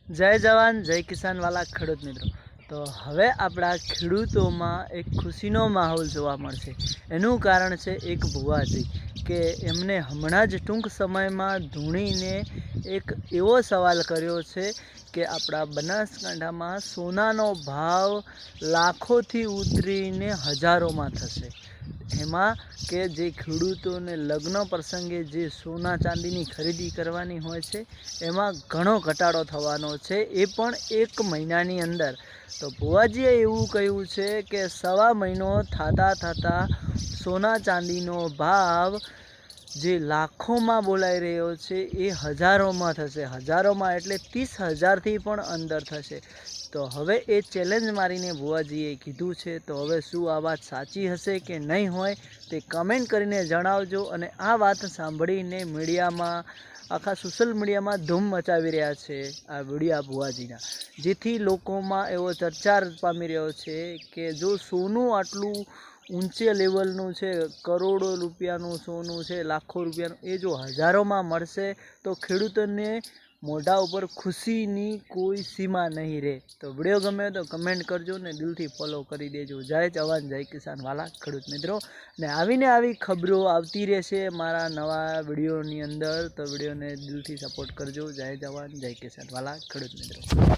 जय जवान जय किसान वाला खेडूत मित्रों। तो हवे आपड़ा खेडूतोमां एक खुशीनो माहोल जोवा मळशे। एनुं कारण छे एक भुवाजी के एमने हमणां ज टूंक समयमां धूणीने एक एवो सवाल कर्यो छे के आपड़ा बनासकांठामां सोनानो भाव लाखोथी उतरीने हजारोमां थशे। एमां के जे खेडूतोने लग्न प्रसंगे जे सोना चांदीनी खरीदी करवानी होय छे एमां घणो घटाडो थवानो छे, ए पण एक महीनानी अंदर। तो बुवाजीए एवुं कह्युं छे के सवा महीनो थाता थाता सोना चांदीनो भाव जे लाखोमां बोलाई रह्यो छे ए हजारोमां थशे। हजारोमां एटले 30,000 थी पण अंदर थशे। तो हवे ए चेलेन्ज मारीने बुवाजीए कीधुं छे। तो हवे शुं आ वात साची हशे के नहीं होय ते कमेंट करीने जणावजो। अने आ वात सांभळीने मीडियामां आखा सोशल मीडिया में धूम मचावी रह्या छे आ विडिया बुवाजीना, जेथी लोकोमां एवो चर्चा पामी रह्यो छे के जो सोनू आटलू ऊंचे लेवलनुं छे, करोड़ों रूपियानुं सोनू छे, लाखों रूपियानुं, ए जो हजारोमां मळशे तो खेडूतोने मोढा उपर खुशीनी कोई सीमा नहीं रहे। तो विडियो गमे तो कमेंट करजो ने दिलथी फॉलो करी देजो। जय जवान जय किसान वाला खेडूत मित्रों। ने आवीने आवी खबरों आवती रहेशे मारा नवा विडियोनी अंदर। तो विडियोने दिलथी सपोर्ट करजो। जय जवान जय किसान वाला खेडूत मित्रों।